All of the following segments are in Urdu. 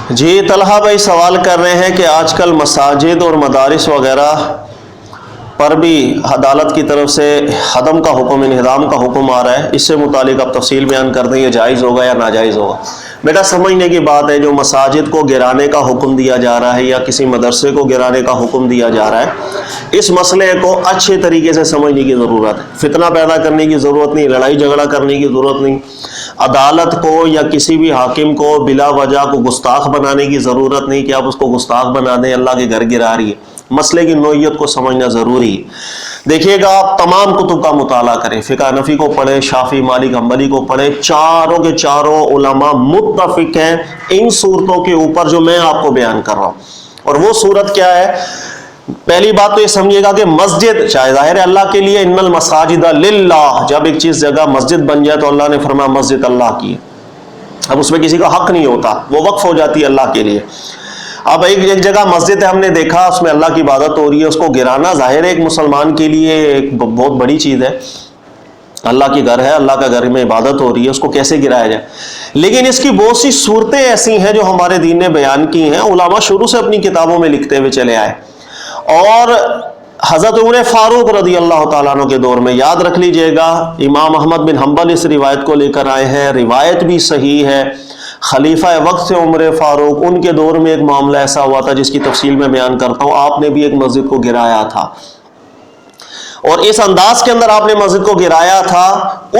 جی طلحہ بھائی سوال کر رہے ہیں کہ آج کل مساجد اور مدارس وغیرہ پر بھی عدالت کی طرف سے ہدم کا حکم، انہدام کا حکم آ رہا ہے، اس سے متعلق آپ تفصیل بیان کر دیں، یہ جائز ہوگا یا ناجائز ہوگا؟ بیٹا سمجھنے کی بات ہے، جو مساجد کو گرانے کا حکم دیا جا رہا ہے یا کسی مدرسے کو گرانے کا حکم دیا جا رہا ہے، اس مسئلے کو اچھے طریقے سے سمجھنے کی ضرورت ہے۔ فتنہ پیدا کرنے کی ضرورت نہیں، لڑائی جھگڑا کرنے کی ضرورت نہیں، عدالت کو یا کسی بھی حاکم کو بلا وجہ کو گستاخ بنانے کی ضرورت نہیں کہ آپ اس کو گستاخ بنا دیں، اللہ کے گھر گرا رہی ہے۔ مسئلے کی نوعیت کو سمجھنا ضروری ہے۔ دیکھیے گا، آپ تمام کتب کا مطالعہ کریں، فقہ حنفی کو پڑھیں، شافعی، مالک، حنبلی کو پڑھیں، چاروں کے چاروں علماء متفق ہیں ان صورتوں کے اوپر جو میں آپ کو بیان کر رہا ہوں۔ اور وہ صورت کیا ہے؟ پہلی بات تو یہ سمجھیے گا کہ مسجد، چاہے ظاہر ہے اللہ کے لیے، ان المساجد للہ، جب ایک چیز جگہ مسجد بن جائے تو اللہ نے فرمایا مسجد اللہ کی ہے، اب اس میں کسی کا حق نہیں ہوتا، وہ وقف ہو جاتی ہے اللہ کے لیے۔ اب ایک جگہ مسجد ہے، ہم نے دیکھا اس میں اللہ کی عبادت ہو رہی ہے، اس کو گرانا ظاہر ہے ایک مسلمان کے لیے ایک بہت بڑی چیز ہے، اللہ کی گھر ہے، اللہ کا گھر میں عبادت ہو رہی ہے، اس کو کیسے گرایا جائے؟ لیکن اس کی بہت سی صورتیں ایسی ہیں جو ہمارے دین نے بیان کی ہیں، علماء شروع سے اپنی کتابوں میں لکھتے ہوئے چلے آئے، اور حضرت عمر فاروق رضی اللہ تعالیٰ عنہ کے دور میں، یاد رکھ لیجئے گا، امام احمد بن حنبل اس روایت کو لے کر آئے ہیں، روایت بھی صحیح ہے، خلیفہ وقت سے عمر فاروق، ان کے دور میں ایک معاملہ ایسا ہوا تھا جس کی تفصیل میں بیان کرتا ہوں، آپ نے بھی ایک مسجد کو گرایا تھا، اور اس انداز کے اندر آپ نے مسجد کو گرایا تھا۔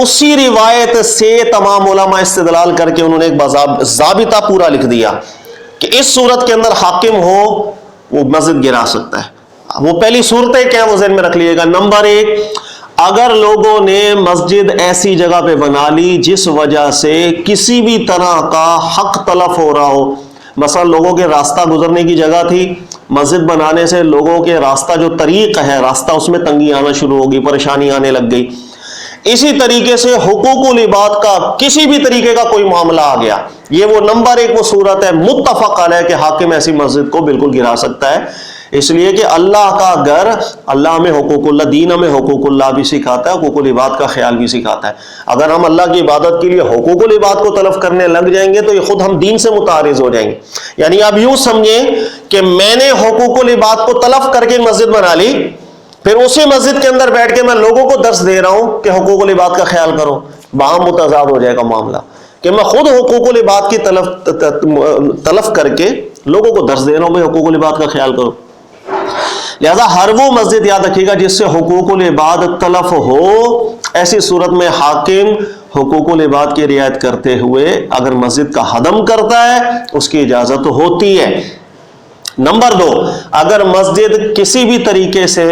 اسی روایت سے تمام علماء استدلال کر کے انہوں نے ایک ضابطہ پورا لکھ دیا کہ اس صورت کے اندر حاکم ہو وہ مسجد گرا سکتا ہے۔ وہ پہلی صورتیں کیا وہ ذہن میں رکھ لیجیے گا۔ نمبر ایک، اگر لوگوں نے مسجد ایسی جگہ پہ بنا لی جس وجہ سے کسی بھی طرح کا حق تلف ہو رہا ہو، مثلا لوگوں کے راستہ گزرنے کی جگہ تھی، مسجد بنانے سے لوگوں کے راستہ جو طریق ہے، راستہ اس میں تنگی آنا شروع ہوگی، پریشانی آنے لگ گئی۔ اسی طریقے سے حقوق العباد کا کسی بھی طریقے کا کوئی معاملہ آ گیا، یہ وہ نمبر ایک وہ صورت ہے متفق علیہ کہ حاکم ایسی مسجد کو بالکل گرا سکتا ہے، اس لیے کہ اللہ کا گھر، اللہ ہمیں حقوق اللہ، دین ہمیں حقوق اللہ بھی سکھاتا ہے، حقوق العباد کا خیال بھی سکھاتا ہے۔ اگر ہم اللہ کی عبادت کے لیے حقوق العباد کو تلف کرنے لگ جائیں گے تو یہ خود ہم دین سے متعارض ہو جائیں گے۔ یعنی آپ یوں سمجھیں کہ میں نے حقوق العباد کو تلف کر کے مسجد بنا لی، پھر اسی مسجد کے اندر بیٹھ کے میں لوگوں کو درس دے رہا ہوں کہ حقوق العباد کا خیال کرو، باہم متضاد ہو جائے گا معاملہ، کہ میں خود حقوق العباد کی تلف کر کے لوگوں کو درس دے رہا ہوں بھائی حقوق العباد کا خیال کرو۔ لہذا ہر وہ مسجد یاد رکھیے گا جس سے حقوق العباد تلف ہو، ایسی صورت میں حاکم حقوق العباد کی رعایت کرتے ہوئے اگر مسجد کا ہدم کرتا ہے اس کی اجازت ہوتی ہے۔ نمبر دو، اگر مسجد کسی بھی طریقے سے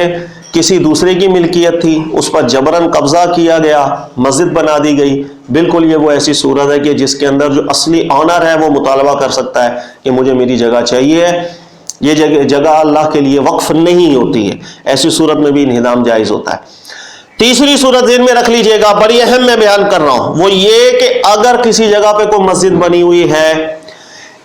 کسی دوسرے کی ملکیت تھی، اس پر جبراً قبضہ کیا گیا، مسجد بنا دی گئی، بالکل یہ وہ ایسی صورت ہے کہ جس کے اندر جو اصلی آنر ہے وہ مطالبہ کر سکتا ہے کہ مجھے میری جگہ چاہیے، یہ جگہ اللہ کے لیے وقف نہیں ہوتی ہے، ایسی صورت میں بھی انہدام جائز ہوتا ہے۔ تیسری صورت ذہن میں رکھ لیجئے گا، بڑی اہم میں بیان کر رہا ہوں، وہ یہ کہ اگر کسی جگہ پہ کوئی مسجد بنی ہوئی ہے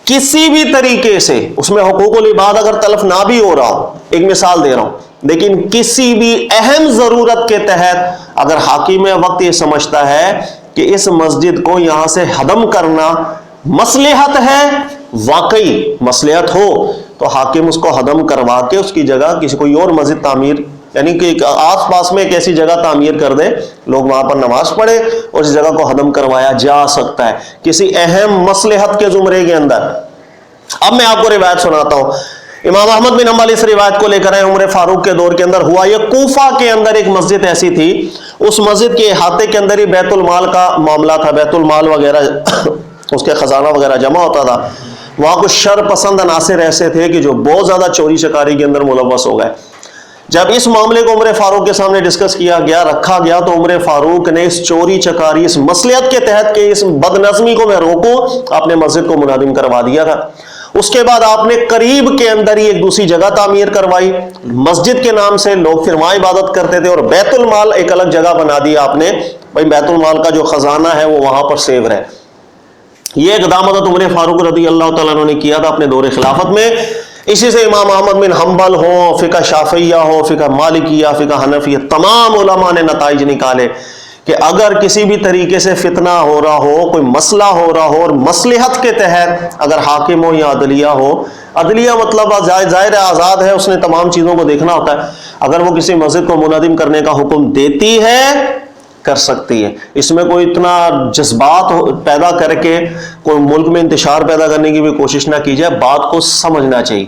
کسی بھی طریقے سے، اس میں حقوق العباد اگر تلف نہ بھی ہو رہا ہو، ایک مثال دے رہا ہوں، لیکن کسی بھی اہم ضرورت کے تحت اگر حاکم وقت یہ سمجھتا ہے کہ اس مسجد کو یہاں سے ہدم کرنا مصلحت ہے، واقعی مصلحت ہو تو حاکم اس کو ہدم کروا کے اس کی جگہ کسی کوئی اور مسجد تعمیر، یعنی کہ آس پاس میں ایک ایسی جگہ تعمیر کر دے، لوگ وہاں پر نماز پڑھے، اور اس جگہ کو ہدم کروایا جا سکتا ہے کسی اہم مصلحت کے زمرے کے اندر۔ اب میں آپ کو روایت سناتا ہوں، امام احمد بن حنبل اس روایت کو لے کر آئے، عمر فاروق کے دور کے اندر ہوا یہ، کوفہ کے اندر ایک مسجد ایسی تھی، اس مسجد کے احاطے کے اندر ہی بیت المال کا معاملہ تھا، بیت المال وغیرہ اس کے خزانہ وغیرہ جمع ہوتا تھا، وہاں کچھ شر پسند عناصر ایسے تھے کہ جو بہت زیادہ چوری چکاری کے اندر ملوث ہو گئے۔ جب اس معاملے کو عمر فاروق کے سامنے ڈسکس کیا گیا، رکھا گیا، تو عمر فاروق نے اس چوری چکاری، اس مصلحت کے تحت کہ اس بد نظمی کو میں روکوں، اپنے مسجد کو منہدم کروا دیا تھا۔ اس کے بعد آپ نے قریب کے اندر ہی ایک دوسری جگہ تعمیر کروائی، مسجد کے نام سے لوگ پھر وہاں عبادت کرتے تھے، اور بیت المال ایک الگ جگہ بنا دیا آپ نے، بھائی بیت المال کا جو خزانہ ہے وہ وہاں پر سیو رہے۔ یہ اقدام حضرت عمر فاروق رضی اللہ تعالیٰ عنہ نے کیا تھا اپنے دور خلافت میں۔ اسی سے امام احمد بن حنبل ہوں، فقہ شافعیہ ہو، فقہ مالکیہ، فقہ حنفیہ، تمام علماء نے نتائج نکالے کہ اگر کسی بھی طریقے سے فتنہ ہو رہا ہو، کوئی مسئلہ ہو رہا ہو اور مصلحت کے تحت اگر حاکم ہو یا عدلیہ ہو، عدلیہ مطلب ظاہر آزاد ہے، اس نے تمام چیزوں کو دیکھنا ہوتا ہے، اگر وہ کسی مسجد کو منہدم کرنے کا حکم دیتی ہے کر سکتی ہے۔ اس میں کوئی اتنا جذبات پیدا کر کے کوئی ملک میں انتشار پیدا کرنے کی بھی کوشش نہ کی جائے، بات کو سمجھنا چاہیے۔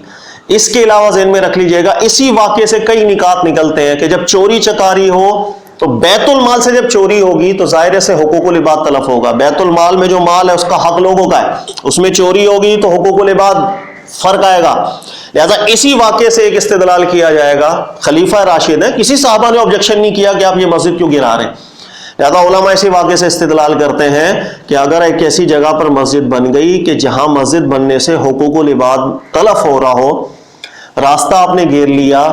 اس کے علاوہ ذہن میں رکھ لیجئے گا، اسی واقعے سے کئی نکات نکلتے ہیں کہ جب چوری چکاری ہو تو بیت المال سے جب چوری ہوگی تو ظاہر سے حقوق العباد تلف ہوگا۔ بیت المال میں جو مال ہے اس کا حق لوگوں کا ہے، اس میں چوری ہوگی تو حقوق العباد فرق آئے گا۔ لہذا اسی واقعے سے ایک استدلال کیا جائے گا، خلیفہ راشد ہے، کسی صحابہ نے آبجیکشن نہیں کیا کہ آپ یہ مسجد کیوں گرا رہے ہیں، لہذا علماء اسی واقعے سے استدلال کرتے ہیں کہ اگر ایک ایسی جگہ پر مسجد بن گئی کہ جہاں مسجد بننے سے حقوق العباد تلف ہو رہا ہو، راستہ آپ نے گھیر لیا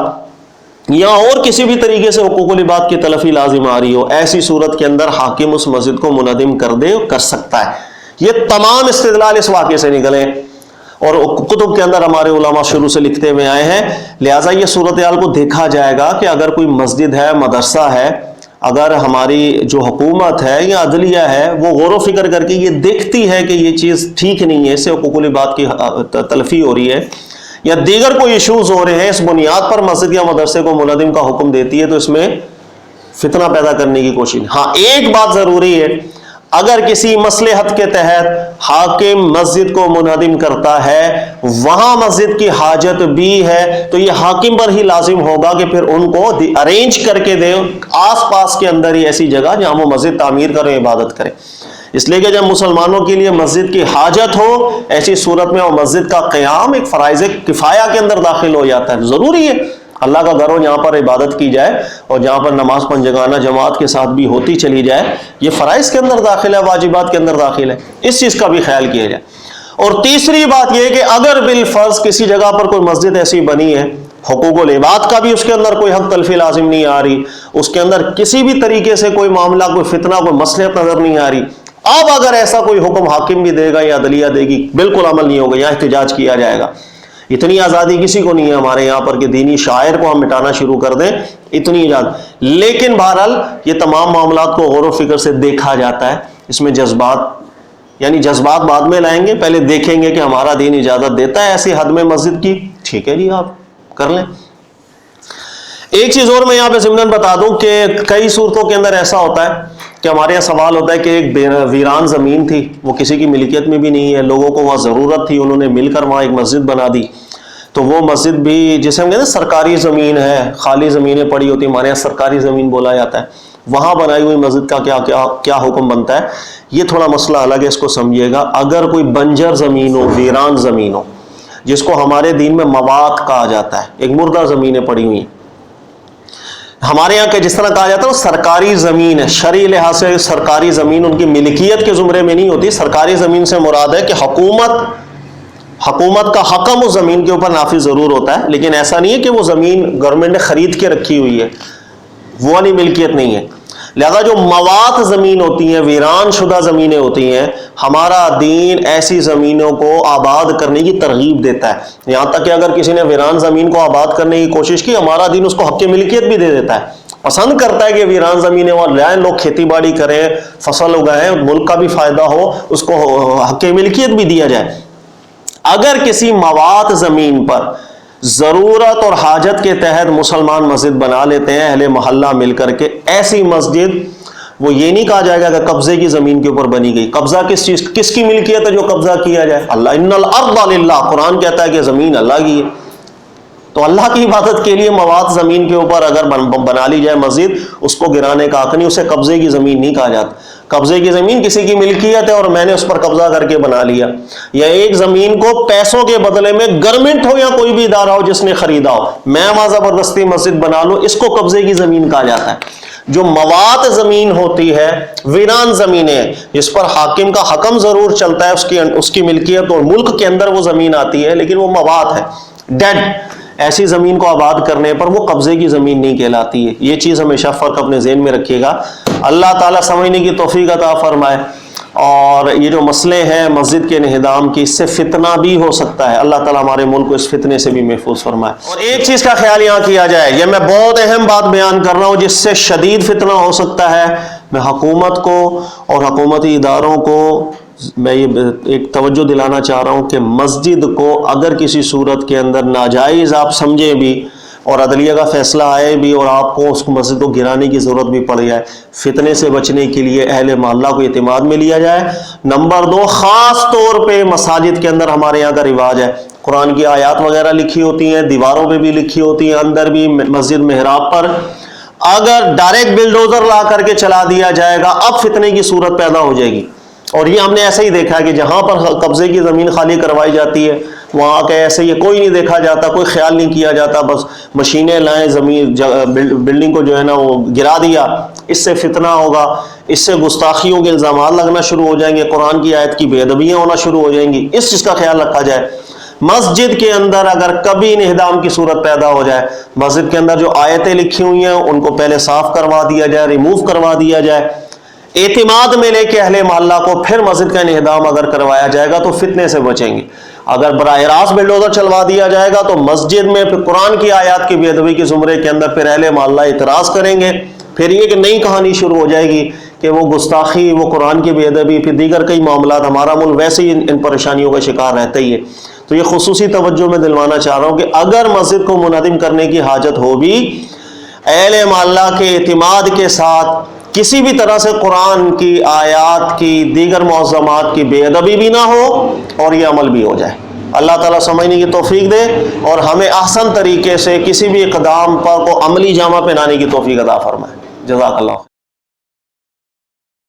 یا اور کسی بھی طریقے سے حقوق العباد کی تلفی لازم آ رہی ہو، ایسی صورت کے اندر حاکم اس مسجد کو منہدم کر دے، کر سکتا ہے۔ یہ تمام استدلال اس واقعے سے نکلے اور کتب کے اندر ہمارے علماء شروع سے لکھتے ہوئے آئے ہیں۔ لہٰذا یہ صورتحال کو دیکھا جائے گا کہ اگر کوئی مسجد ہے، مدرسہ ہے، اگر ہماری جو حکومت ہے یا عدلیہ ہے وہ غور و فکر کر کے یہ دیکھتی ہے کہ یہ چیز ٹھیک نہیں ہے، اس سے حقوق العباد کی تلفی ہو رہی ہے یا دیگر کوئی ایشوز ہو رہے ہیں، اس بنیاد پر مسجد یا مدرسے کو منہدم کا حکم دیتی ہے، تو اس میں فتنہ پیدا کرنے کی کوشش۔ ہاں ایک بات ضروری ہے، اگر کسی مصلحت کے تحت حاکم مسجد کو منہدم کرتا ہے، وہاں مسجد کی حاجت بھی ہے، تو یہ حاکم پر ہی لازم ہوگا کہ پھر ان کو ارینج کر کے دے آس پاس کے اندر ہی ایسی جگہ جہاں وہ مسجد تعمیر کرے، عبادت کرے۔ اس لیے کہ جب مسلمانوں کے لیے مسجد کی حاجت ہو، ایسی صورت میں وہ مسجد کا قیام ایک فرائض کفایہ کے اندر داخل ہو جاتا ہے۔ ضروری ہے اللہ کا گھر ہو جہاں پر عبادت کی جائے اور جہاں پر نماز پنجگانہ جماعت کے ساتھ بھی ہوتی چلی جائے، یہ فرائض کے اندر داخل ہے، واجبات کے اندر داخل ہے، اس چیز کا بھی خیال کیا جائے۔ اور تیسری بات یہ کہ اگر بالفرض کسی جگہ پر کوئی مسجد ایسی بنی ہے، حقوق العباد کا بھی اس کے اندر کوئی حق تلفی لازم نہیں آ رہی، اس کے اندر کسی بھی طریقے سے کوئی معاملہ، کوئی فتنہ، کوئی مصلحت نظر نہیں آ رہی، اب اگر ایسا کوئی حکم حاکم بھی دے گا یا عدلیہ دے گی، بالکل عمل نہیں ہوگا، یہاں احتجاج کیا جائے گا۔ اتنی آزادی کسی کو نہیں ہے ہمارے یہاں پر کہ دینی شاعر کو ہم مٹانا شروع کر دیں، اتنی اجازت۔ لیکن بہرحال یہ تمام معاملات کو غور و فکر سے دیکھا جاتا ہے، اس میں جذبات بعد میں لائیں گے، پہلے دیکھیں گے کہ ہمارا دین اجازت دیتا ہے ایسی حد میں مسجد کی، ٹھیک ہے جی آپ کر لیں۔ ایک چیز اور میں یہاں پہ ضمناً بتا دوں کہ کئی صورتوں کے اندر ایسا ہوتا ہے کہ ہمارے یہاں سوال ہوتا ہے کہ ایک ویران زمین تھی، وہ کسی کی ملکیت میں بھی نہیں ہے، لوگوں کو وہاں ضرورت تھی، انہوں نے مل کر وہاں ایک مسجد بنا دی، تو وہ مسجد بھی جسے ہم کہتے ہیں سرکاری زمین ہے، خالی زمینیں پڑی ہوتی ہیں، ہمارے یہاں سرکاری زمین بولا جاتا ہے، وہاں بنائی ہوئی مسجد کا کیا حکم بنتا ہے، یہ تھوڑا مسئلہ الگ ہے، اس کو سمجھیے گا۔ اگر کوئی بنجر زمین ہو، ویران زمین ہو، جس کو ہمارے دین میں موات کہا جاتا ہے، ایک مردہ زمینیں پڑی ہوئی ہیں، ہمارے یہاں کے جس طرح کہا جاتا ہے وہ سرکاری زمین ہے، شرعی لحاظ سے سرکاری زمین ان کی ملکیت کے زمرے میں نہیں ہوتی۔ سرکاری زمین سے مراد ہے کہ حکومت کا حکم اس زمین کے اوپر نافذ ضرور ہوتا ہے، لیکن ایسا نہیں ہے کہ وہ زمین گورنمنٹ نے خرید کے رکھی ہوئی ہے، وہ والی ملکیت نہیں ہے۔ لہذا جو موات زمین ہوتی ہیں، ویران شدہ زمینیں ہوتی ہیں، ہمارا دین ایسی زمینوں کو آباد کرنے کی ترغیب دیتا ہے، یہاں تک کہ اگر کسی نے ویران زمین کو آباد کرنے کی کوشش کی، ہمارا دین اس کو حق ملکیت بھی دے دیتا ہے، پسند کرتا ہے کہ ویران زمینیں وہاں لائیں، لوگ کھیتی باڑی کریں، فصل اگائیں، ملک کا بھی فائدہ ہو، اس کو حق ملکیت بھی دیا جائے۔ اگر کسی موات زمین پر ضرورت اور حاجت کے تحت مسلمان مسجد بنا لیتے ہیں اہل محلہ مل کر کے، ایسی مسجد وہ یہ نہیں کہا جائے گا کہ قبضے کی زمین کے اوپر بنی گئی۔ قبضہ کس کی ملکیت ہے جو قبضہ کیا جائے؟ اللہ، ان الارض للہ، قرآن کہتا ہے کہ زمین اللہ کی ہے، تو اللہ کی عبادت کے لیے مواد زمین کے اوپر اگر بنا لی جائے مسجد، اس کو گرانے کا حق نہیں، اسے قبضے کی زمین نہیں کہا جاتا۔ قبضے کی زمین کسی کی ملکیت ہے اور میں نے اس پر قبضہ کر کے بنا لیا، یا ایک زمین کو پیسوں کے بدلے میں گورنمنٹ ہو یا کوئی بھی ادارہ ہو جس نے خریدا ہو، میں وہاں زبردستی مسجد بنا لوں، اس کو قبضے کی زمین کہا جاتا ہے۔ جو موات زمین ہوتی ہے، ویران زمینیں جس پر حاکم کا حکم ضرور چلتا ہے، اس کی ملکیت اور ملک کے اندر وہ زمین آتی ہے، لیکن وہ موات ہے، ڈیڈ، ایسی زمین کو آباد کرنے پر وہ قبضے کی زمین نہیں کہلاتی ہے۔ یہ چیز ہمیشہ فرق اپنے ذہن میں رکھیے گا، اللہ تعالیٰ سمجھنے کی توفیق عطا فرمائے۔ اور یہ جو مسئلے ہیں مسجد کے انہدام کی، اس سے فتنہ بھی ہو سکتا ہے، اللہ تعالیٰ ہمارے ملک کو اس فتنے سے بھی محفوظ فرمائے۔ اور ایک چیز کا خیال یہاں کیا جائے، یہ میں بہت اہم بات بیان کر رہا ہوں جس سے شدید فتنہ ہو سکتا ہے، میں حکومت کو اور حکومتی اداروں کو میں یہ ایک توجہ دلانا چاہ رہا ہوں کہ مسجد کو اگر کسی صورت کے اندر ناجائز آپ سمجھیں بھی اور عدلیہ کا فیصلہ آئے بھی اور آپ کو اس مسجد کو گرانے کی ضرورت بھی پڑ جائے، فتنے سے بچنے کے لیے اہل محلہ کو اعتماد میں لیا جائے۔ نمبر 2، خاص طور پہ مساجد کے اندر ہمارے یہاں کا رواج ہے، قرآن کی آیات وغیرہ لکھی ہوتی ہیں، دیواروں پہ بھی لکھی ہوتی ہیں، اندر بھی مسجد محراب پر اگر ڈائریکٹ بلڈوزر لا کر کے چلا دیا جائے گا، اب فتنے کی صورت پیدا ہو جائے گی۔ اور یہ ہم نے ایسے ہی دیکھا کہ جہاں پر قبضے کی زمین خالی کروائی جاتی ہے وہاں کے ایسے یہ کوئی نہیں دیکھا جاتا، کوئی خیال نہیں کیا جاتا، بس مشینیں لائیں، زمین بلڈنگ کو جو ہے نا وہ گرا دیا۔ اس سے فتنہ ہوگا، اس سے گستاخیوں کے الزامات لگنا شروع ہو جائیں گے، قرآن کی آیت کی بے ادبیاں ہونا شروع ہو جائیں گی۔ اس چیز کا خیال رکھا جائے۔ مسجد کے اندر اگر کبھی انہدام کی صورت پیدا ہو جائے، مسجد کے اندر جو آیتیں لکھی ہوئی ہیں ان کو پہلے صاف کروا دیا جائے، ریموو کروا دیا جائے، اعتماد میں لے کے اہل محلہ کو پھر مسجد کا انہدام اگر کروایا جائے گا تو فتنے سے بچیں گے۔ اگر براہ راست بلڈوزر چلوا دیا جائے گا تو مسجد میں پھر قرآن کی آیات کی بے ادبی کے زمرے کے اندر پھر اہل محلہ اعتراض کریں گے، پھر یہ کہ نئی کہانی شروع ہو جائے گی کہ وہ گستاخی، وہ قرآن کی بے ادبی، پھر دیگر کئی معاملات۔ ہمارا ملک ویسے ہی ان پریشانیوں کا شکار رہتا ہی ہے۔ تو یہ خصوصی توجہ میں دلوانا چاہ رہا ہوں کہ اگر مسجد کو منہدم کرنے کی حاجت ہو بھی، اہل محلہ کے اعتماد کے ساتھ کسی بھی طرح سے قرآن کی آیات کی، دیگر معظمات کی بے ادبی بھی نہ ہو اور یہ عمل بھی ہو جائے۔ اللہ تعالیٰ سمجھنے کی توفیق دے اور ہمیں احسن طریقے سے کسی بھی اقدام پر کو عملی جامہ پہنانے کی توفیق عطا فرمائے۔ جزاک اللہ۔